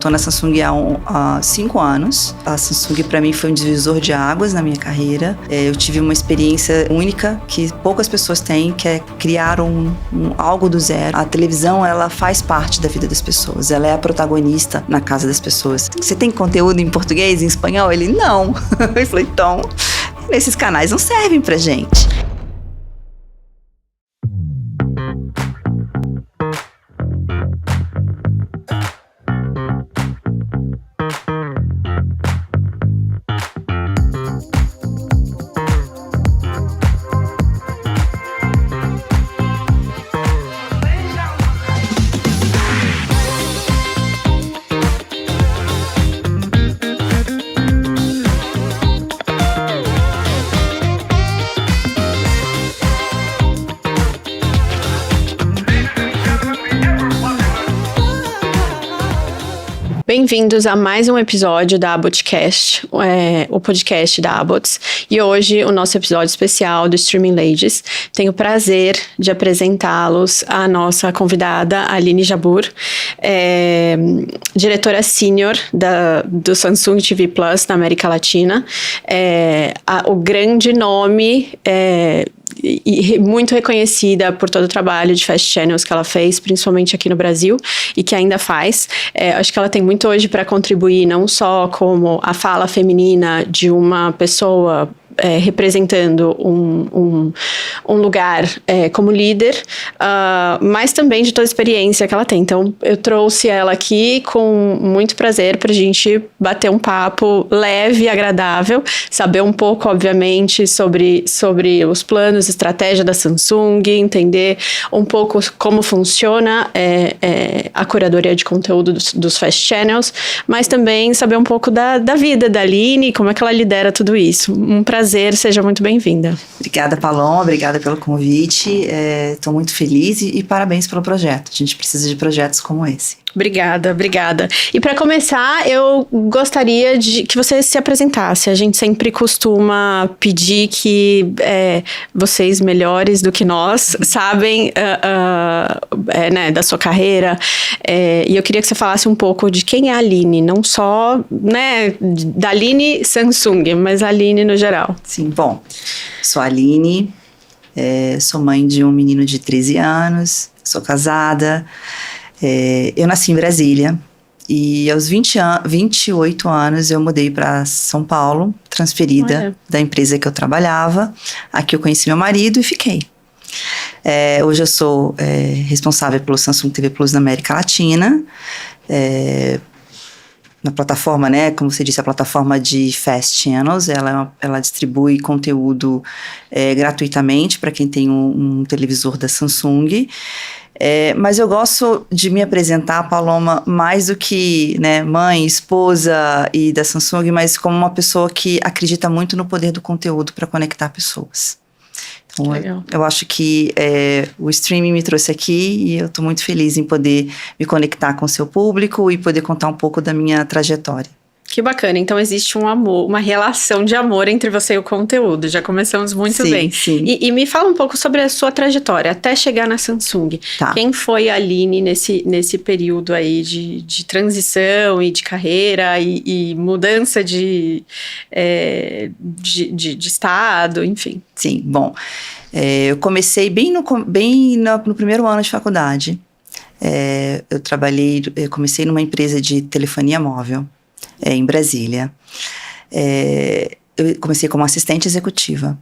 Estou na Samsung há 5 anos. A Samsung para mim foi um divisor de águas na minha carreira. Eu tive uma experiência única que poucas pessoas têm, que é criar algo do zero. A televisão, ela faz parte da vida das pessoas. Ela é a protagonista na casa das pessoas. Você tem conteúdo em português, em espanhol? Ele, não. Eu falei, então, esses canais não servem pra gente. Bem-vindos a mais um episódio da Abotcast, o podcast da Abots. E hoje, o nosso episódio especial do Streaming Ladies. Tenho o prazer de apresentá-los a nossa convidada, Aline Jabbour, diretora sênior do Samsung TV Plus na América Latina. O grande nome... E muito reconhecida por todo o trabalho de Fast Channels que ela fez, principalmente aqui no Brasil, e que ainda faz. Acho que ela tem muito hoje para contribuir, não só como a fala feminina de uma pessoa representando um lugar como líder, mas também de toda a experiência que ela tem. Então, eu trouxe ela aqui com muito prazer para a gente bater um papo leve e agradável, saber um pouco, obviamente, sobre os planos, estratégia da Samsung, entender um pouco como funciona a curadoria de conteúdo dos Fast Channels, mas também saber um pouco da vida da Aline, como é que ela lidera tudo isso. Um prazer, seja muito bem-vinda. Obrigada, Paloma, obrigada pelo convite. Estou muito feliz e parabéns pelo projeto. A gente precisa de projetos como esse. Obrigada. E para começar, eu gostaria que você se apresentasse. A gente sempre costuma pedir que vocês melhores do que nós sabem da sua carreira. E eu queria que você falasse um pouco de quem é a Aline, não só da Aline Samsung, mas a Aline no geral. Sim, bom, sou a Aline, sou mãe de um menino de 13 anos, sou casada. Eu nasci em Brasília e aos 28 anos eu mudei para São Paulo, transferida da empresa que eu trabalhava. Aqui eu conheci meu marido e fiquei. Hoje eu sou responsável pelo Samsung TV Plus na América Latina, na plataforma, como você disse, a plataforma de Fast Channels. Ela distribui conteúdo gratuitamente para quem tem um televisor da Samsung. Mas eu gosto de me apresentar, Paloma, mais do que mãe, esposa e da Samsung, mas como uma pessoa que acredita muito no poder do conteúdo para conectar pessoas. Então, eu acho que o streaming me trouxe aqui e eu estou muito feliz em poder me conectar com o seu público e poder contar um pouco da minha trajetória. Que bacana, então existe um amor, uma relação de amor entre você e o conteúdo, já começamos muito bem. Sim. E me fala um pouco sobre a sua trajetória, até chegar na Samsung. Tá. Quem foi a Aline nesse período aí de transição e de carreira e mudança de estado, enfim? Sim, bom, eu comecei bem no primeiro ano de faculdade. Eu comecei numa empresa de telefonia móvel, em Brasília. Eu comecei como assistente executiva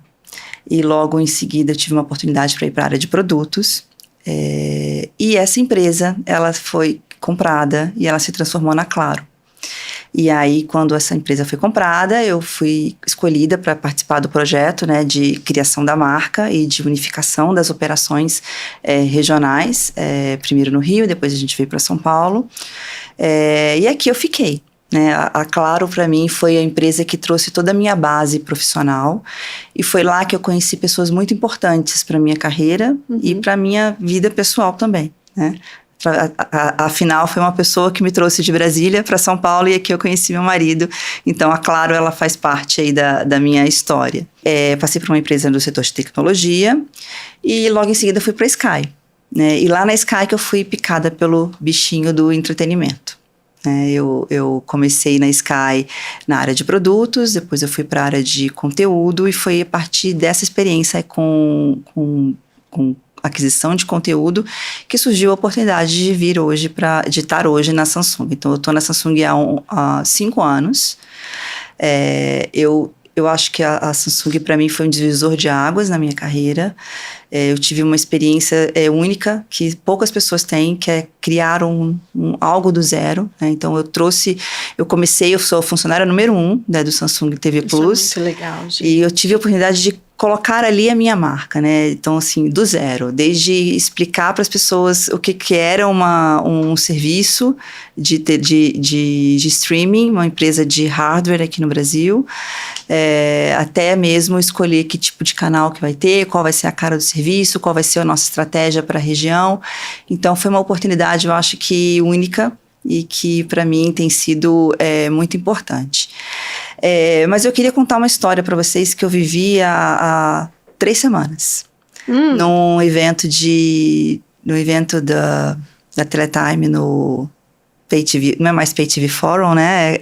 e logo em seguida tive uma oportunidade para ir para a área de produtos, e essa empresa ela foi comprada e ela se transformou na Claro. E aí, quando essa empresa foi comprada, eu fui escolhida para participar do projeto de criação da marca e de unificação das operações regionais, primeiro no Rio, depois a gente veio para São Paulo, e aqui eu fiquei. A Claro, para mim, foi a empresa que trouxe toda a minha base profissional e foi lá que eu conheci pessoas muito importantes para a minha carreira e para a minha vida pessoal também, Afinal, foi uma pessoa que me trouxe de Brasília para São Paulo e aqui eu conheci meu marido. Então, a Claro, ela faz parte aí da minha história. Passei por uma empresa do setor de tecnologia e logo em seguida fui para a Sky. E lá na Sky que eu fui picada pelo bichinho do entretenimento. né? Eu comecei na Sky na área de produtos, depois eu fui para a área de conteúdo, e foi a partir dessa experiência com aquisição de conteúdo que surgiu a oportunidade de vir hoje de estar hoje na Samsung. Então, eu estou na Samsung há 5 anos. Eu acho que a Samsung, para mim, foi um divisor de águas na minha carreira. Eu tive uma experiência única, que poucas pessoas têm, que é criar algo do zero, né? Então, eu sou funcionária número 1, né, do Samsung TV Plus. Isso é muito legal, gente. E eu tive a oportunidade de colocar ali a minha marca, né? Então, assim, do zero, desde explicar para as pessoas o que era um serviço de streaming, uma empresa de hardware aqui no Brasil, até mesmo escolher que tipo de canal que vai ter, qual vai ser a cara do serviço, qual vai ser a nossa estratégia para a região. Então, foi uma oportunidade, eu acho que única, e que para mim tem sido muito importante. Mas eu queria contar uma história para vocês que eu vivi há 3 semanas. Num evento da Teletime no Pay TV, não é mais Pay TV Forum, né?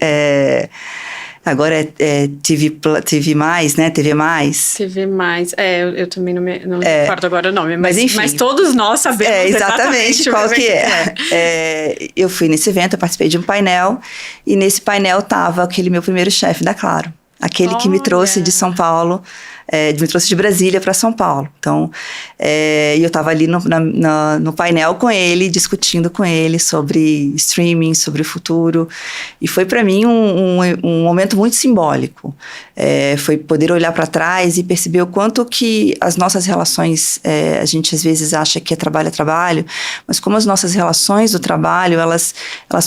Agora é TV Mais, né? TV Mais. TV Mais. Eu também não me recordo agora o nome. Mas enfim. Mas todos nós sabemos exatamente qual que é. Eu fui nesse evento, eu participei de um painel. E nesse painel estava aquele meu primeiro chefe da Claro. Aquele que me trouxe de São Paulo, me trouxe de Brasília para São Paulo. Então, eu estava ali no painel com ele, discutindo com ele sobre streaming, sobre o futuro. E foi para mim um momento muito simbólico. Foi poder olhar para trás e perceber o quanto que as nossas relações, a gente às vezes acha que é trabalho, mas como as nossas relações do trabalho, elas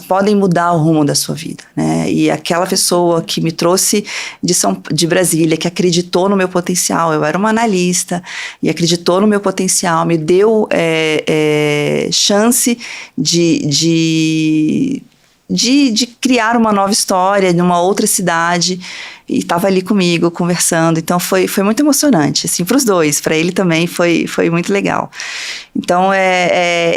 podem mudar o rumo da sua vida, né? E aquela pessoa que me trouxe de Brasília, que acreditou no meu potencial, eu era uma analista, e acreditou no meu potencial, me deu chance de criar uma nova história numa outra cidade, e estava ali comigo, conversando. Então, foi muito emocionante, assim, para os dois. Para ele também foi muito legal. Então,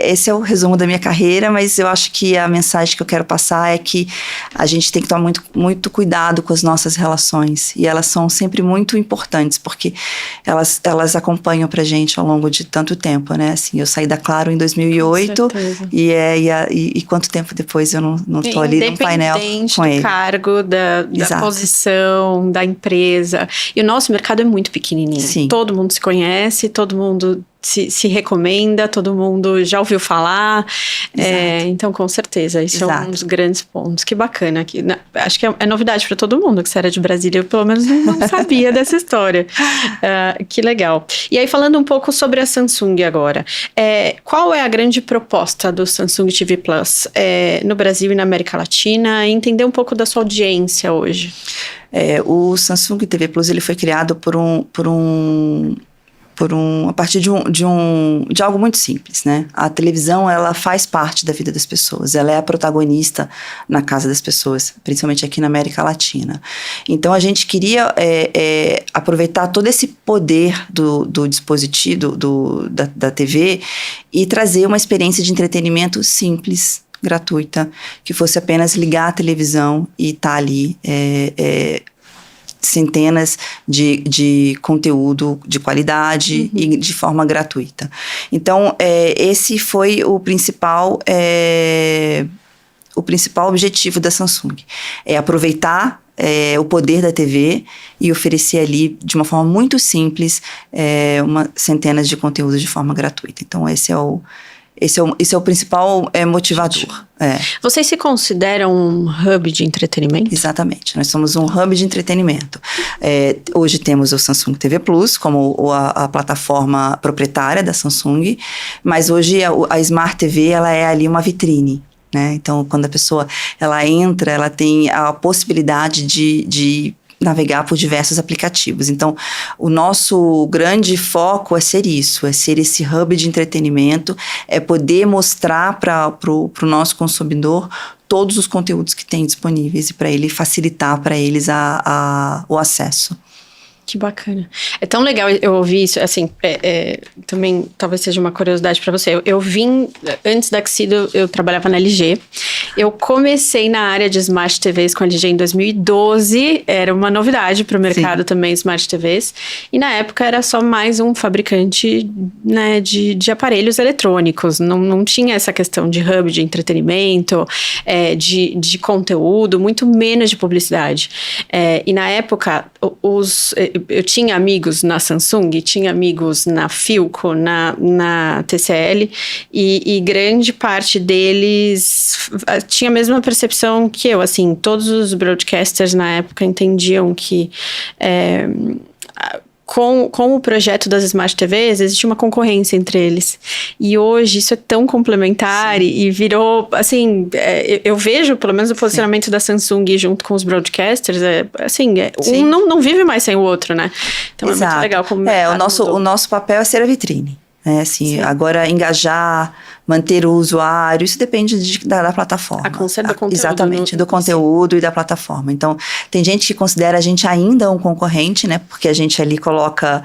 esse é o resumo da minha carreira, mas eu acho que a mensagem que eu quero passar é que a gente tem que tomar muito, muito cuidado com as nossas relações. E elas são sempre muito importantes, porque elas acompanham pra gente ao longo de tanto tempo, né? Assim, eu saí da Claro em 2008, e quanto tempo depois eu não estou ali no painel com ele. Do cargo, da posição, da empresa. E o nosso mercado é muito pequenininho. Sim. Todo mundo se conhece, todo mundo se recomenda, todo mundo já ouviu falar. Então, com certeza, isso é um dos grandes pontos. Que bacana. Acho que é novidade para todo mundo que você era de Brasília. Eu, pelo menos, não sabia dessa história. Que legal. E aí, falando um pouco sobre a Samsung agora. Qual é a grande proposta do Samsung TV Plus no Brasil e na América Latina? Entender um pouco da sua audiência hoje. O Samsung TV Plus, ele foi criado a partir de algo muito simples, né? A televisão, ela faz parte da vida das pessoas, ela é a protagonista na casa das pessoas, principalmente aqui na América Latina. Então, a gente queria aproveitar todo esse poder do dispositivo, da TV, e trazer uma experiência de entretenimento simples, gratuita, que fosse apenas ligar a televisão e estar ali centenas de conteúdo de qualidade e de forma gratuita. Então, esse foi o principal objetivo da Samsung. Aproveitar o poder da TV e oferecer ali, de uma forma muito simples, centenas de conteúdos de forma gratuita. Então, esse é o principal motivador. Vocês se consideram um hub de entretenimento? Exatamente, nós somos um hub de entretenimento. Hoje temos o Samsung TV Plus como a plataforma proprietária da Samsung, mas hoje a Smart TV, ela é ali uma vitrine, né? Então, quando a pessoa ela entra, ela tem a possibilidade de navegar por diversos aplicativos. Então, o nosso grande foco é ser esse hub de entretenimento, poder mostrar para o nosso consumidor todos os conteúdos que tem disponíveis e para ele facilitar para eles o acesso. Que bacana. É tão legal eu ouvir isso, assim, também talvez seja uma curiosidade para você. Eu vim, antes da Axido, eu trabalhava na LG. Eu comecei na área de Smart TVs com a LG em 2012. Era uma novidade para o mercado também, Smart TVs. E na época era só mais um fabricante, né, de aparelhos eletrônicos. Não tinha essa questão de hub de entretenimento, de conteúdo, muito menos de publicidade. E na época, eu tinha amigos na Samsung, tinha amigos na Philco, na TCL, e grande parte deles tinha a mesma percepção que eu, assim, todos os broadcasters na época entendiam que com o projeto das Smart TVs, existe uma concorrência entre eles. E hoje isso é tão complementar e virou, assim, eu vejo, pelo menos o posicionamento da Samsung junto com os broadcasters, um não vive mais sem o outro, né? Então é muito legal como o nosso papel é ser a vitrine. Assim, agora engajar, manter o usuário, isso depende da plataforma. A conselho do conteúdo. Exatamente, do conteúdo e da plataforma. Então, tem gente que considera a gente ainda um concorrente, né? Porque a gente ali coloca,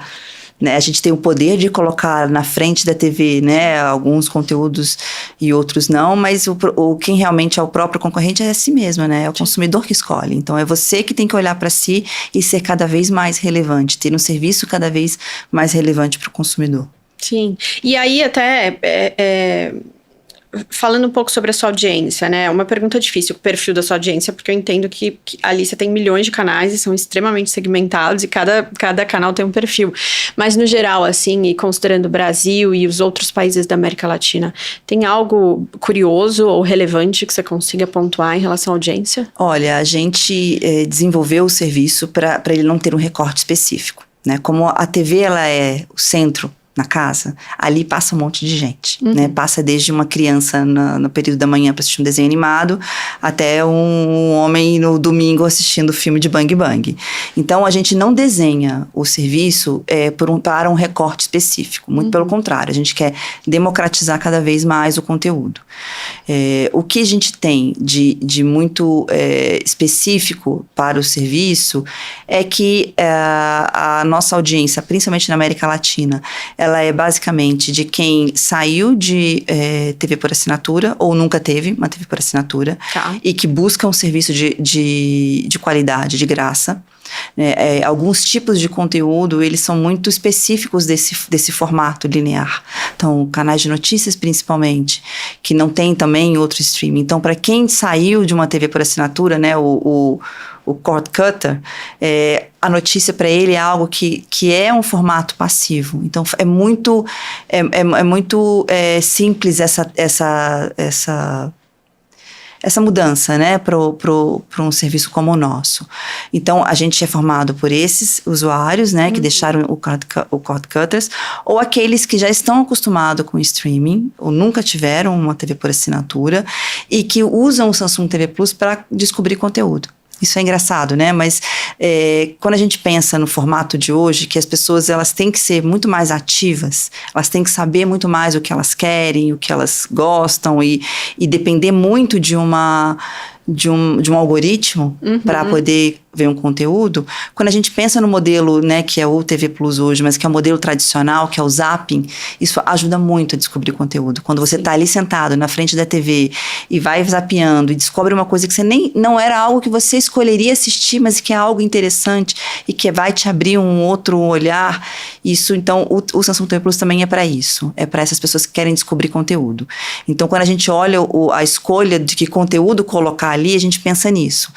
né? A gente tem o poder de colocar na frente da TV, né? Alguns conteúdos e outros não, mas quem realmente é o próprio concorrente é si mesmo, né? É o consumidor que escolhe. Então, é você que tem que olhar para si e ser cada vez mais relevante, ter um serviço cada vez mais relevante para o consumidor. Sim, e aí até falando um pouco sobre a sua audiência, né? Uma pergunta difícil, o perfil da sua audiência, porque eu entendo que ali você tem milhões de canais e são extremamente segmentados e cada canal tem um perfil. Mas no geral, assim, e considerando o Brasil e os outros países da América Latina, tem algo curioso ou relevante que você consiga pontuar em relação à audiência? Olha, a gente desenvolveu o serviço para ele não ter um recorte específico, né? Como a TV ela é o centro na casa, ali passa um monte de gente, né? Passa desde uma criança no período da manhã para assistir um desenho animado, até um homem no domingo assistindo o filme de Bang Bang. Então, a gente não desenha o serviço para um recorte específico, muito pelo contrário, a gente quer democratizar cada vez mais o conteúdo. O que a gente tem de muito específico para o serviço é que a nossa audiência, principalmente na América Latina, ela é basicamente de quem saiu de TV por assinatura ou nunca teve uma TV por assinatura e que busca um serviço de qualidade, de graça. Alguns tipos de conteúdo, eles são muito específicos desse formato linear. Então, canais de notícias principalmente, que não tem também outro streaming. Então, para quem saiu de uma TV por assinatura, né, o cord cutter, a notícia para ele é algo que é um formato passivo. Então, é muito simples essa mudança, né, para um serviço como o nosso. Então, a gente é formado por esses usuários, né, que deixaram o cord cutters, ou aqueles que já estão acostumados com o streaming, ou nunca tiveram uma TV por assinatura, e que usam o Samsung TV Plus para descobrir conteúdo. Isso é engraçado, né? Mas quando a gente pensa no formato de hoje, que as pessoas elas têm que ser muito mais ativas, elas têm que saber muito mais o que elas querem, o que elas gostam e depender muito de um algoritmo para poder ver um conteúdo. Quando a gente pensa no modelo, né, que é o TV Plus hoje, mas que é o modelo tradicional, que é o zapping, isso ajuda muito a descobrir conteúdo. Quando você está ali sentado na frente da TV e vai zapeando e descobre uma coisa que você não era algo que você escolheria assistir, mas que é algo interessante e que vai te abrir um outro olhar, isso, então, o Samsung TV Plus também é para isso. É para essas pessoas que querem descobrir conteúdo. Então, quando a gente olha a escolha de que conteúdo colocar ali, a gente pensa nisso,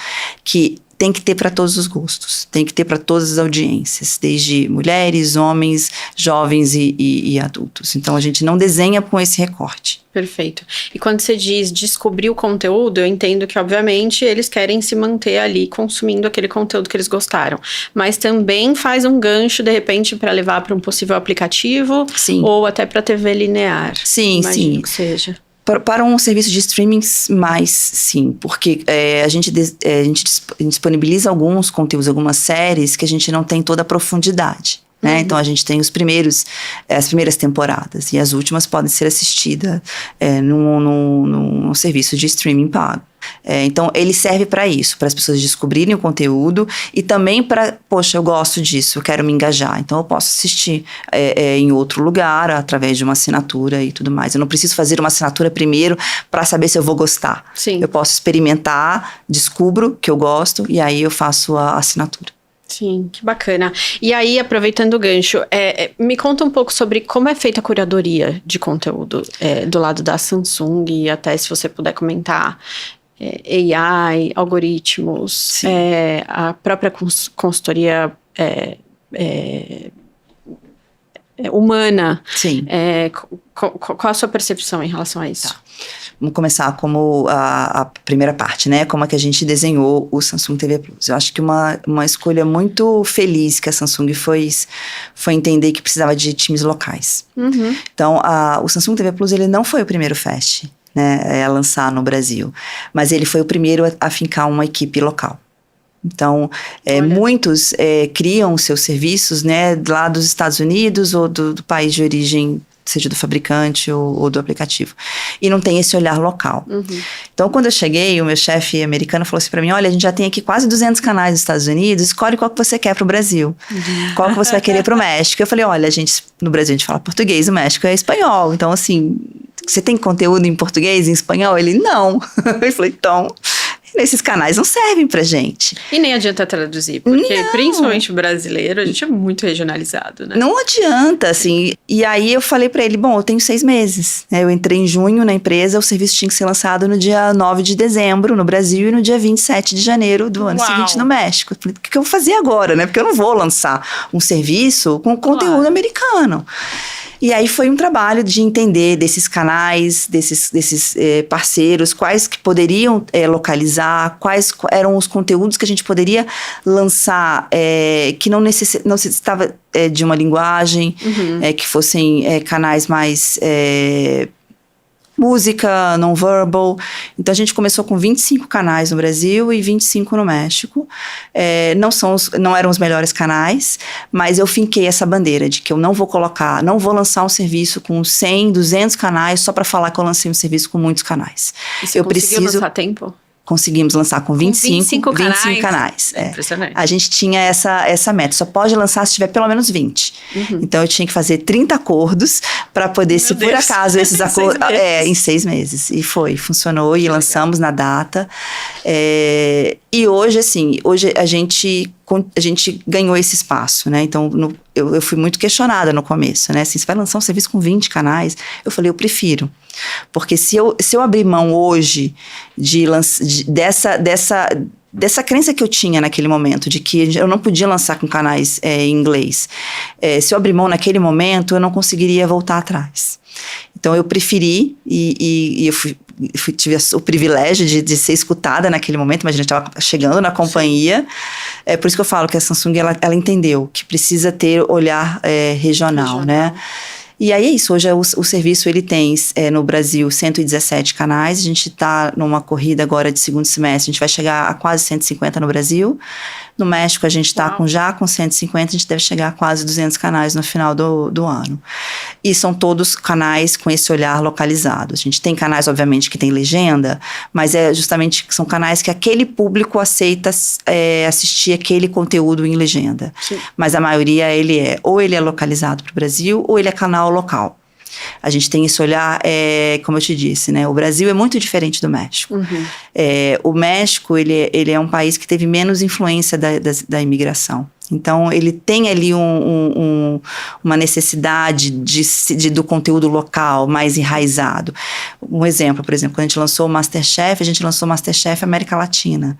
que tem que ter para todos os gostos, tem que ter para todas as audiências, desde mulheres, homens, jovens e adultos. Então, a gente não desenha com esse recorte. Perfeito. E quando você diz descobrir o conteúdo, eu entendo que, obviamente, eles querem se manter ali consumindo aquele conteúdo que eles gostaram. Mas também faz um gancho, de repente, para levar para um possível aplicativo ou até para TV linear. Imagino que seja. Para um serviço de streaming, mais sim, porque a gente disponibiliza alguns conteúdos, algumas séries que a gente não tem toda a profundidade, né? Então a gente tem as primeiras temporadas, e as últimas podem ser assistidas num serviço de streaming pago. Então ele serve para isso, para as pessoas descobrirem o conteúdo e também para, poxa, eu gosto disso, eu quero me engajar, então eu posso assistir em outro lugar, através de uma assinatura e tudo mais. Eu não preciso fazer uma assinatura primeiro para saber se eu vou gostar. Sim. Eu posso experimentar, descubro que eu gosto e aí eu faço a assinatura. Sim, que bacana. E aí, aproveitando o gancho, me conta um pouco sobre como é feita a curadoria de conteúdo do lado da Samsung, e até se você puder comentar AI, algoritmos, a própria consultoria humana. Sim. Qual a sua percepção em relação a isso? Tá. Vamos começar como a primeira parte, né? Como é que a gente desenhou o Samsung TV Plus. Eu acho que uma escolha muito feliz que a Samsung foi entender que precisava de times locais. Uhum. Então, o Samsung TV Plus, ele não foi o primeiro FAST, né, a lançar no Brasil, mas ele foi o primeiro a fincar uma equipe local. Então, muitos criam seus serviços, né, lá dos Estados Unidos ou do país de origem, seja do fabricante ou do aplicativo. E não tem esse olhar local. Uhum. Então, quando eu cheguei, o meu chefe americano falou assim para mim, olha, a gente já tem aqui quase 200 canais nos Estados Unidos, escolhe qual que você quer para o Brasil. Uhum. Qual que você vai querer para o México. Eu falei, olha, no Brasil a gente fala português, no México é espanhol. Então, assim, você tem conteúdo em português, em espanhol? Ele, não. Eu falei, então... Esses canais não servem pra gente. E nem adianta traduzir, porque principalmente o brasileiro, a gente é muito regionalizado, né? Não adianta, assim. E aí eu falei pra ele, bom, eu tenho 6 meses. Eu entrei em junho na empresa, o serviço tinha que ser lançado no dia 9 de dezembro no Brasil e no dia 27 de janeiro do ano seguinte no México. Eu falei, o que eu vou fazer agora, né? Porque eu não vou lançar um serviço com conteúdo americano. E aí foi um trabalho de entender desses canais, desses parceiros, quais que poderiam localizar, quais eram os conteúdos que a gente poderia lançar, que não necessitava de uma linguagem, que fossem canais mais... música, non-verbal. Então, a gente começou com 25 canais no Brasil e 25 no México. Não eram os melhores canais, mas eu finquei essa bandeira de que eu não vou lançar um serviço com 100, 200 canais só para falar que eu lancei um serviço com muitos canais. E você conseguiu lançar a tempo? Conseguimos lançar com 25 canais. Impressionante. A gente tinha essa meta. Só pode lançar se tiver pelo menos 20. Então, eu tinha que fazer 30 acordos para poder, se por acaso esses acordos... em 6 meses. E funcionou e lançamos na data. E hoje, assim, a gente ganhou esse espaço, né? Então, eu fui muito questionada no começo, né? Assim, você vai lançar um serviço com 20 canais? Eu falei, eu prefiro. Porque se eu abrir mão hoje dessa crença que eu tinha naquele momento, de que eu não podia lançar com canais em inglês, se eu abrir mão naquele momento, eu não conseguiria voltar atrás. Então, eu preferi e eu tive o privilégio de ser escutada naquele momento, mas a gente estava chegando na companhia. É por isso que eu falo que a Samsung, ela entendeu que precisa ter olhar regional, né? E aí é isso, hoje o serviço ele tem no Brasil 117 canais, a gente está numa corrida agora de segundo semestre, a gente vai chegar a quase 150 no Brasil. No México a gente está já com 150, a gente deve chegar a quase 200 canais no final do ano. E são todos canais com esse olhar localizado. A gente tem canais, obviamente, que tem legenda, mas justamente são canais que aquele público aceita assistir aquele conteúdo em legenda. Sim. Mas a maioria ele é localizado para o Brasil ou ele é canal local. A gente tem esse olhar, como eu te disse, né? O Brasil é muito diferente do México. O México, ele é um país que teve menos influência da imigração. Então, ele tem ali uma necessidade do conteúdo local mais enraizado. Um exemplo, por exemplo, quando a gente lançou o MasterChef, a gente lançou o MasterChef América Latina.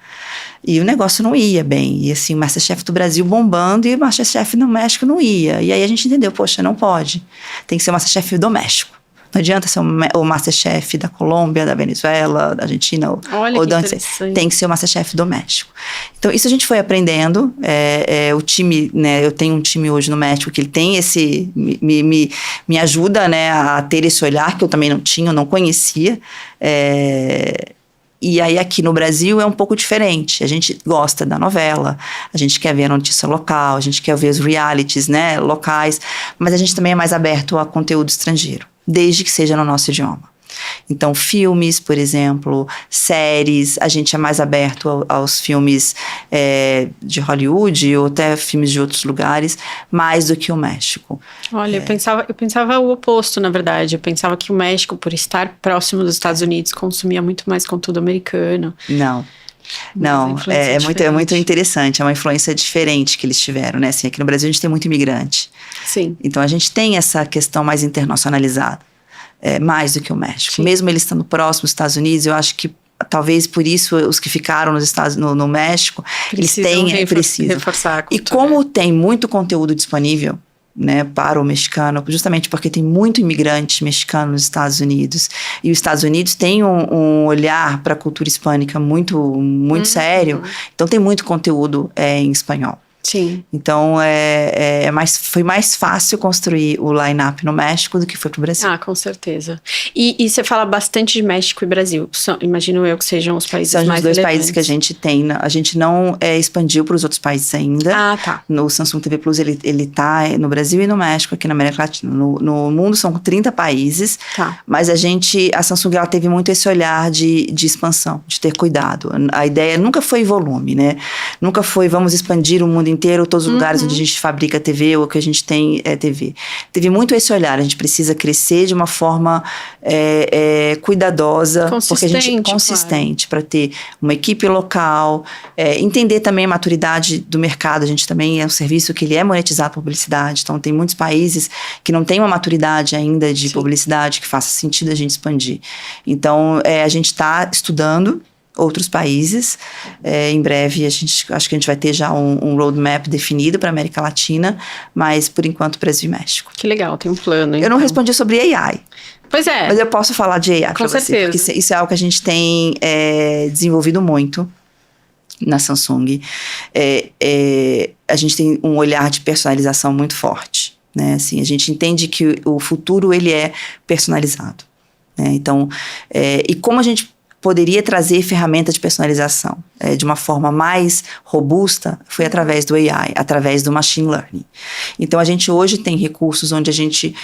E o negócio não ia bem. E assim, o MasterChef do Brasil bombando e o MasterChef no México não ia. E aí a gente entendeu, poxa, não pode. Tem que ser o MasterChef do México. Não adianta ser o MasterChef da Colômbia, da Venezuela, da Argentina ou da onde. Tem que ser o MasterChef do México. Então, isso a gente foi aprendendo. O time, né? Eu tenho um time hoje no México que ele tem esse... Me ajuda, né, a ter esse olhar que eu também não tinha, eu não conhecia. E aí aqui no Brasil é um pouco diferente. A gente gosta da novela, a gente quer ver a notícia local, a gente quer ver os realities, né, locais, mas a gente também é mais aberto a conteúdo estrangeiro, desde que seja no nosso idioma. Então, filmes, por exemplo, séries, a gente é mais aberto aos filmes de Hollywood ou até filmes de outros lugares, mais do que o México. Olha, eu pensava o oposto, na verdade. Eu pensava que o México, por estar próximo dos Estados Unidos, consumia muito mais conteúdo americano. Não, é muito interessante, é uma influência diferente que eles tiveram, né? Assim, aqui no Brasil a gente tem muito imigrante. Sim. Então a gente tem essa questão mais internacionalizada, mais do que o México. Sim. Mesmo eles estando próximos dos Estados Unidos, eu acho que talvez por isso os que ficaram no México, precisam reforçar a cultura. E como tem muito conteúdo disponível, né, para o mexicano, justamente porque tem muito imigrante mexicano nos Estados Unidos, e os Estados Unidos têm um olhar para a cultura hispânica muito sério, então tem muito conteúdo em espanhol. Sim. Então, foi mais fácil construir o line-up no México do que foi pro Brasil. Ah, com certeza. E você fala bastante de México e Brasil. Imagino eu que sejam os países mais relevantes. São os dois países que a gente tem. A gente não expandiu para os outros países ainda. Ah, tá. No Samsung TV Plus, ele tá no Brasil e no México, aqui na América Latina. No mundo são 30 países. Tá. Mas a Samsung, ela teve muito esse olhar de expansão, de ter cuidado. A ideia nunca foi volume, né? Nunca foi vamos expandir o mundo inteiro, todos os lugares onde a gente fabrica TV ou que a gente tem TV. Teve muito esse olhar, a gente precisa crescer de uma forma cuidadosa, consistente, para ter uma equipe local, entender também a maturidade do mercado. A gente também é um serviço que ele é monetizado por publicidade, então tem muitos países que não têm uma maturidade ainda de publicidade que faça sentido a gente expandir. Então, a gente está estudando outros países. Em breve, acho que a gente vai ter já um roadmap definido para a América Latina, mas, por enquanto, Brasil e México. Que legal, tem um plano, então. Eu não respondi sobre AI. Pois é. Mas eu posso falar de AI para você, porque isso é algo que a gente tem desenvolvido muito na Samsung. A gente tem um olhar de personalização muito forte, né? Assim, a gente entende que o futuro, ele é personalizado, né? Então, e como a gente poderia trazer ferramentas de personalização de uma forma mais robusta, foi através do AI, através do machine learning. Então, a gente hoje tem recursos onde a gente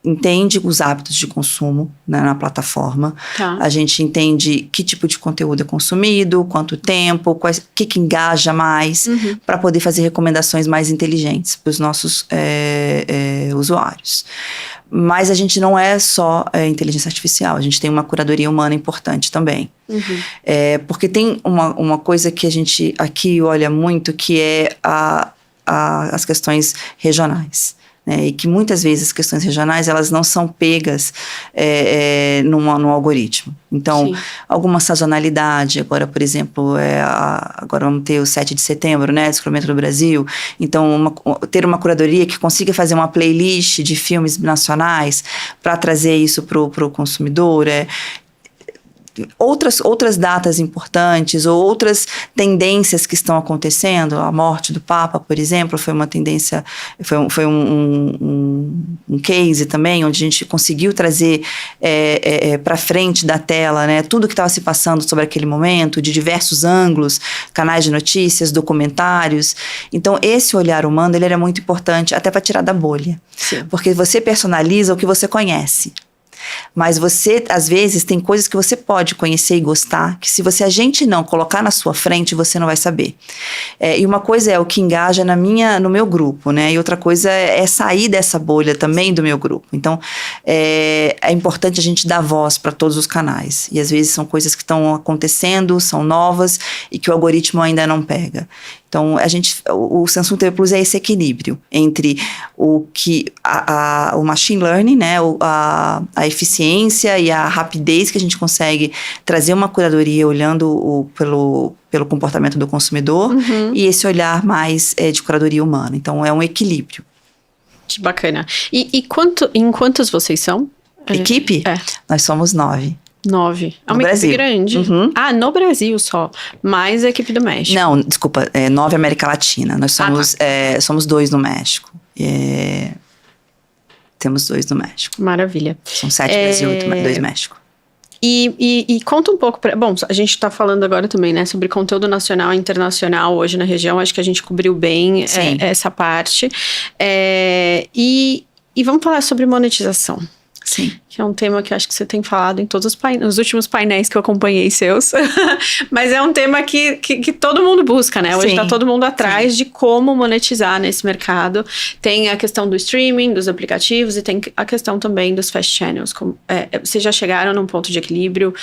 entende os hábitos de consumo, né, na plataforma. Tá. A gente entende que tipo de conteúdo é consumido, quanto tempo, o que engaja mais, para poder fazer recomendações mais inteligentes para os nossos usuários. Mas a gente não é só inteligência artificial, a gente tem uma curadoria humana importante também. Porque tem uma coisa que a gente aqui olha muito, que é as questões regionais. E que muitas vezes as questões regionais, elas não são pegas no algoritmo. Então, sim, alguma sazonalidade, agora, por exemplo, agora vamos ter o 7 de setembro, né, Descobrimento do Brasil. Então, ter uma curadoria que consiga fazer uma playlist de filmes nacionais para trazer isso para o consumidor, outras datas importantes ou outras tendências que estão acontecendo. A morte do Papa, por exemplo, foi uma tendência, foi um case também, onde a gente conseguiu trazer para frente da tela, né, tudo que estava se passando sobre aquele momento, de diversos ângulos, canais de notícias, documentários. Então, esse olhar humano, ele era muito importante até para tirar da bolha. Sim. Porque você personaliza o que você conhece. Mas você, às vezes, tem coisas que você pode conhecer e gostar, que se a gente não colocar na sua frente, você não vai saber. E uma coisa é o que engaja no meu grupo, né? E outra coisa é sair dessa bolha também do meu grupo. Então, é importante a gente dar voz para todos os canais. E às vezes são coisas que estão acontecendo, são novas e que o algoritmo ainda não pega. Então, o Samsung TV Plus é esse equilíbrio entre o machine learning, né, a eficiência e a rapidez que a gente consegue trazer uma curadoria olhando pelo comportamento do consumidor, e esse olhar mais de curadoria humana. Então, é um equilíbrio. Que bacana. E em quantos vocês são? Equipe? Nós somos 9. 9. É uma equipe grande. Ah, no Brasil só. Mais a equipe do México. Não, desculpa. 9 América Latina. Nós somos 2 no México. Temos 2 no México. Maravilha. São 7 Brasil e 2 México. E conta um pouco, bom, a gente está falando agora também, né, sobre conteúdo nacional e internacional hoje na região, acho que a gente cobriu bem essa parte. E vamos falar sobre monetização. Sim. Que é um tema que eu acho que você tem falado em todos os últimos painéis que eu acompanhei seus. Mas é um tema que todo mundo busca, né? Hoje está todo mundo atrás de como monetizar nesse mercado. Tem a questão do streaming, dos aplicativos, e tem a questão também dos fast channels. Vocês já chegaram num ponto de equilíbrio.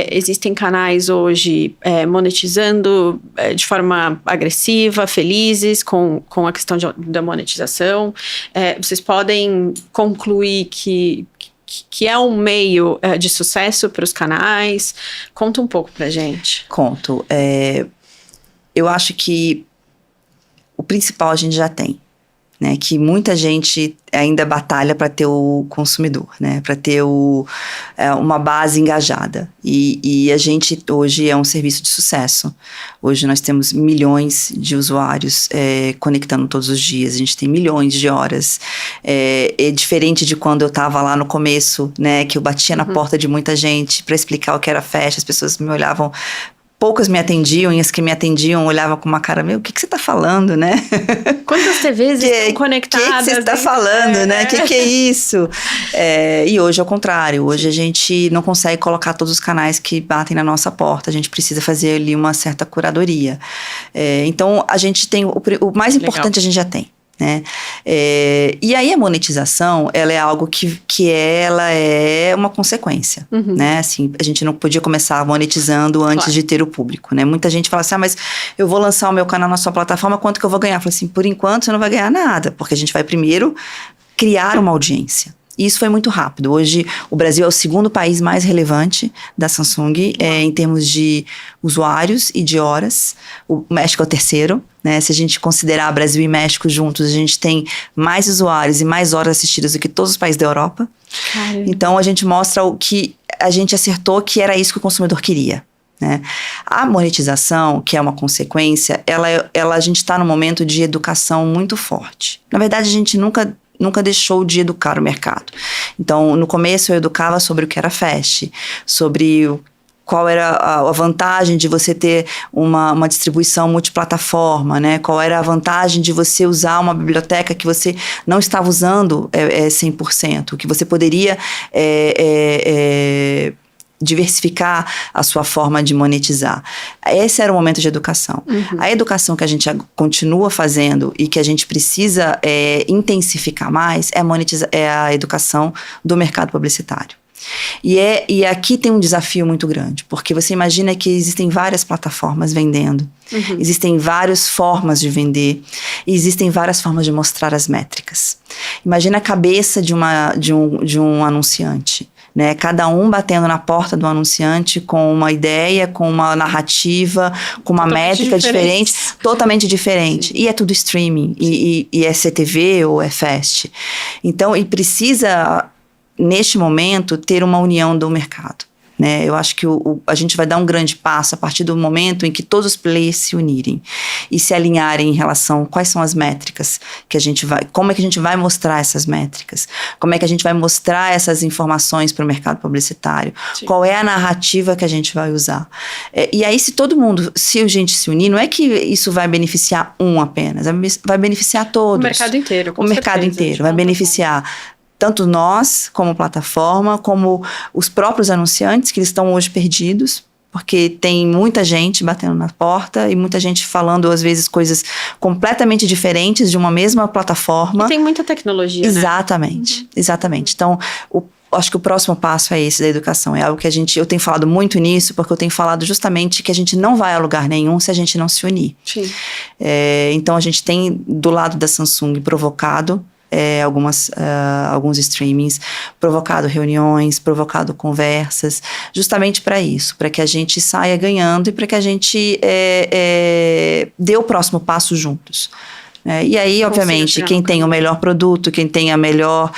Existem canais hoje monetizando de forma agressiva, felizes com a questão da monetização. Vocês podem concluir que é um meio de sucesso para os canais? Conta um pouco pra gente. Conto. Eu acho que o principal a gente já tem, né? Que muita gente ainda batalha para ter o consumidor, né? Para ter uma base engajada. E a gente hoje é um serviço de sucesso. Hoje nós temos milhões de usuários conectando todos os dias. A gente tem milhões de horas. É diferente de quando eu estava lá no começo, né? Que eu batia na porta de muita gente para explicar o que era festa. As pessoas me olhavam. Poucas me atendiam, e as que me atendiam olhavam com uma cara, o que você está falando, né? Quantas TVs estão conectadas? O que você está falando, né? O que é isso? E hoje é o contrário. Hoje a gente não consegue colocar todos os canais que batem na nossa porta. A gente precisa fazer ali uma certa curadoria. Então, a gente tem... O mais importante a gente já tem. Né? E aí a monetização, ela é algo que ela é uma consequência, né? Assim, a gente não podia começar monetizando antes de ter o público, né? Muita gente fala assim, mas eu vou lançar o meu canal na sua plataforma, quanto que eu vou ganhar? Eu falo assim, por enquanto você não vai ganhar nada, porque a gente vai primeiro criar uma audiência. E isso foi muito rápido. Hoje, o Brasil é o segundo país mais relevante da Samsung em termos de usuários e de horas. O México é o terceiro, né? Se a gente considerar Brasil e México juntos, a gente tem mais usuários e mais horas assistidas do que todos os países da Europa. Caramba. Então, a gente mostra o que a gente acertou, que era isso que o consumidor queria. Né? A monetização, que é uma consequência, a gente está num momento de educação muito forte. Na verdade, a gente nunca deixou de educar o mercado. Então, no começo eu educava sobre o que era fast, sobre qual era a vantagem de você ter uma distribuição multiplataforma, né? Qual era a vantagem de você usar uma biblioteca que você não estava usando 100%, que você poderia diversificar a sua forma de monetizar. Esse era o momento de educação. A educação que a gente continua fazendo e que a gente precisa intensificar mais é a educação do mercado publicitário. E aqui tem um desafio muito grande, porque você imagina que existem várias plataformas vendendo, existem várias formas de vender, e existem várias formas de mostrar as métricas. Imagina a cabeça de um anunciante. Né? Cada um batendo na porta do anunciante com uma ideia, com uma narrativa, com uma métrica diferente, totalmente diferente. E é tudo streaming, e é CTV ou é fast. Então, e precisa, neste momento, ter uma união do mercado. Né? Eu acho que a gente vai dar um grande passo a partir do momento em que todos os players se unirem e se alinharem em relação a quais são as métricas que a gente vai, como é que a gente vai mostrar essas métricas, como é que a gente vai mostrar essas informações para o mercado publicitário, Sim. Qual é a narrativa que a gente vai usar. E aí, se a gente se unir, não é que isso vai beneficiar um apenas, vai beneficiar todos. O mercado inteiro, com O mercado inteiro vai beneficiar tanto nós, como plataforma, como os próprios anunciantes, que eles estão hoje perdidos, porque tem muita gente batendo na porta e muita gente falando, às vezes, coisas completamente diferentes de uma mesma plataforma. E tem muita tecnologia, Exatamente, né? Exatamente. Então, acho que o próximo passo é esse da educação. É algo que eu tenho falado muito nisso, porque eu tenho falado justamente que a gente não vai a lugar nenhum se a gente não se unir. Sim. Então, a gente tem, do lado da Samsung, provocado alguns streamings, provocado reuniões, provocado conversas, justamente para isso, para que a gente saia ganhando e para que a gente dê o próximo passo juntos. E aí, obviamente, quem tem o melhor produto, quem tem a melhor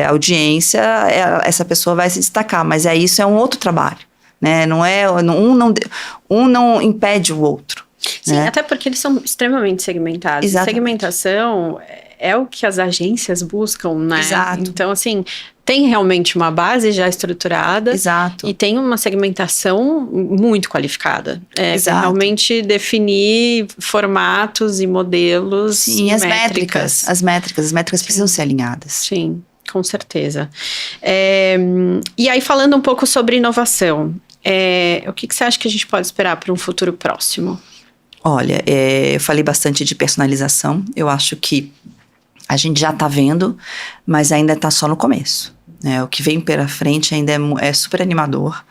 audiência, essa pessoa vai se destacar, mas isso é um outro trabalho, né? Um não impede o outro. Sim, né? Até porque eles são extremamente segmentados. Exatamente. Segmentação é o que as agências buscam, né? Exato. Então, assim, tem realmente uma base já estruturada. Exato. E tem uma segmentação muito qualificada. Exato. Realmente definir formatos e modelos. Sim, e as métricas. As métricas precisam ser alinhadas. Sim, com certeza. E aí, falando um pouco sobre inovação, o que você acha que a gente pode esperar para um futuro próximo? Olha, eu falei bastante de personalização. Eu acho que a gente já está vendo, mas ainda está só no começo. O que vem pela frente ainda é super animador.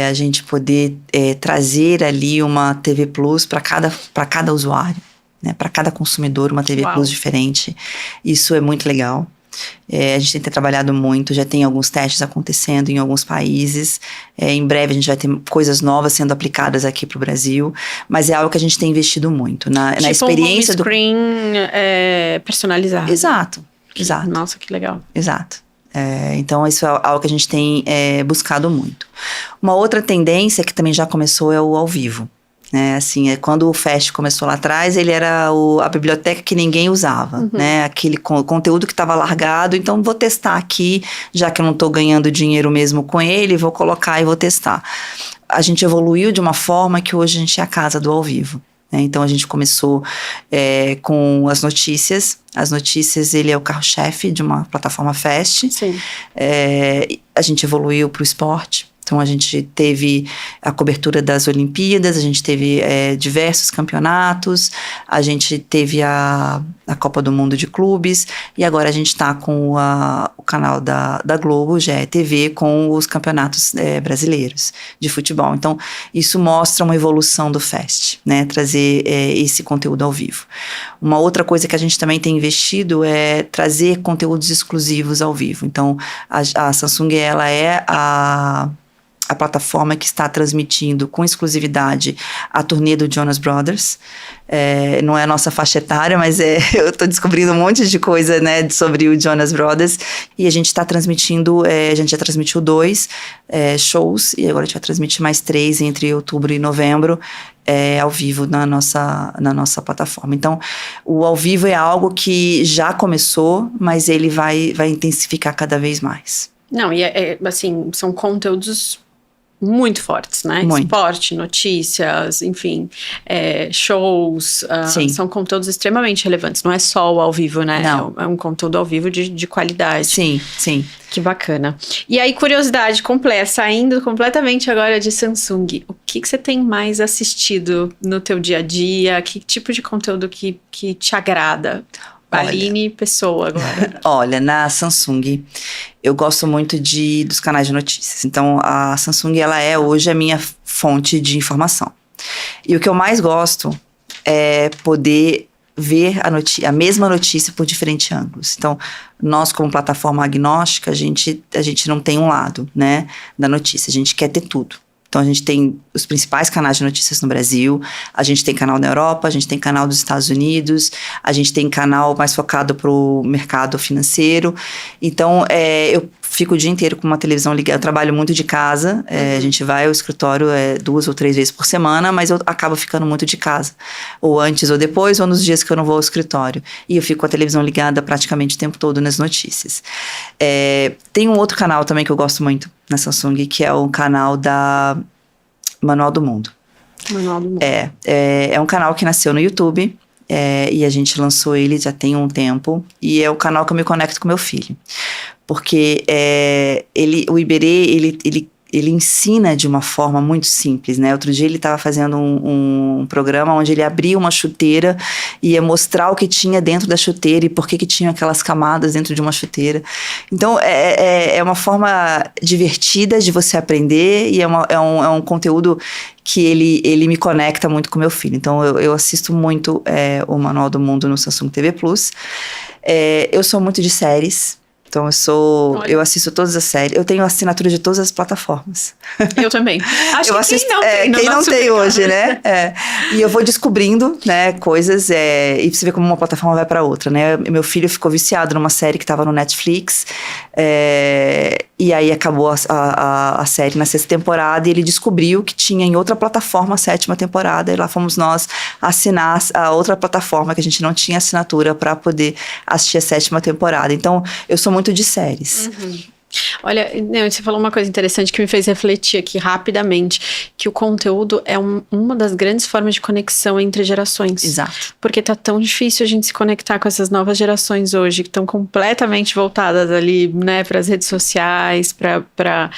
A gente poder trazer ali uma TV Plus para cada usuário, né? Para cada consumidor, uma TV Plus diferente. Isso é muito legal. A gente tem trabalhado muito, já tem alguns testes acontecendo em alguns países. Em breve a gente vai ter coisas novas sendo aplicadas aqui para o Brasil, mas é algo que a gente tem investido muito na experiência do screen personalizado. Exato. Nossa, que legal. Exato. Então isso é algo que a gente tem buscado muito. Uma outra tendência que também já começou é o ao vivo. Assim, quando o Fast começou lá atrás, ele era a biblioteca que ninguém usava, né? Aquele conteúdo que estava largado, então vou testar aqui, já que eu não estou ganhando dinheiro mesmo com ele, vou colocar e vou testar. A gente evoluiu de uma forma que hoje a gente é a casa do ao vivo. Então a gente começou com as notícias. As notícias, ele é o carro-chefe de uma plataforma Fast. Sim. A gente evoluiu para o esporte. Então, a gente teve a cobertura das Olimpíadas, a gente teve diversos campeonatos, a gente teve a Copa do Mundo de Clubes, e agora a gente está com o canal da Globo, GE TV, com os campeonatos brasileiros de futebol. Então, isso mostra uma evolução do Fast, né? Trazer esse conteúdo ao vivo. Uma outra coisa que a gente também tem investido é trazer conteúdos exclusivos ao vivo. Então, a Samsung, ela é a plataforma que está transmitindo com exclusividade a turnê do Jonas Brothers. Não é a nossa faixa etária, mas eu estou descobrindo um monte de coisa, né, sobre o Jonas Brothers. E a gente está transmitindo, a gente já transmitiu 2 shows, e agora a gente vai transmitir mais 3 entre outubro e novembro, ao vivo na nossa plataforma. Então, o ao vivo é algo que já começou, mas ele vai intensificar cada vez mais. Não, e assim, são conteúdos muito fortes, né? Muito. Esporte, notícias, enfim, shows, são conteúdos extremamente relevantes. Não é só o ao vivo, né? Não. É um conteúdo ao vivo de qualidade. Sim, sim. Que bacana. E aí, curiosidade completa, saindo completamente agora de Samsung, o que você tem mais assistido no teu dia a dia? Que tipo de conteúdo que te agrada? Aline Pessoa agora. Olha, na Samsung, eu gosto muito dos canais de notícias. Então, a Samsung, ela é hoje a minha fonte de informação. E o que eu mais gosto é poder ver a mesma notícia por diferentes ângulos. Então, nós, como plataforma agnóstica, a gente não tem um lado, né, da notícia. A gente quer ter tudo. Então, a gente tem os principais canais de notícias no Brasil, a gente tem canal na Europa, a gente tem canal dos Estados Unidos, a gente tem canal mais focado para o mercado financeiro. Então, eu fico o dia inteiro com uma televisão ligada, eu trabalho muito de casa, a gente vai ao escritório 2 ou 3 vezes por semana, mas eu acabo ficando muito de casa, ou antes ou depois, ou nos dias que eu não vou ao escritório. E eu fico com a televisão ligada praticamente o tempo todo nas notícias. Tem um outro canal também que eu gosto muito na Samsung, que é o canal da Manual do Mundo. Manual do Mundo. É um canal que nasceu no YouTube, e a gente lançou ele já tem um tempo, e é o canal que eu me conecto com meu filho. Porque o Iberê, ele ensina de uma forma muito simples, né? Outro dia ele estava fazendo um programa onde ele abria uma chuteira e ia mostrar o que tinha dentro da chuteira e por que tinha aquelas camadas dentro de uma chuteira. Então, é uma forma divertida de você aprender, e é um conteúdo que ele me conecta muito com meu filho. Então, eu assisto muito o Manual do Mundo no Samsung TV Plus. Eu sou muito de séries. Então, eu assisto todas as séries. Eu tenho assinatura de todas as plataformas. Eu também. Acho que assisto, quem não tem hoje, né? E eu vou descobrindo, né, coisas, e você vê como uma plataforma vai para outra, né? Meu filho ficou viciado numa série que estava no Netflix, e aí acabou a série na 6ª temporada e ele descobriu que tinha em outra plataforma a 7ª temporada, e lá fomos nós assinar a outra plataforma que a gente não tinha assinatura para poder assistir a 7ª temporada. Então, eu sou muito de séries. Olha, você falou uma coisa interessante que me fez refletir aqui rapidamente, que o conteúdo é uma das grandes formas de conexão entre gerações. Exato. Porque tá tão difícil a gente se conectar com essas novas gerações hoje, que estão completamente voltadas ali, né, para as redes sociais, para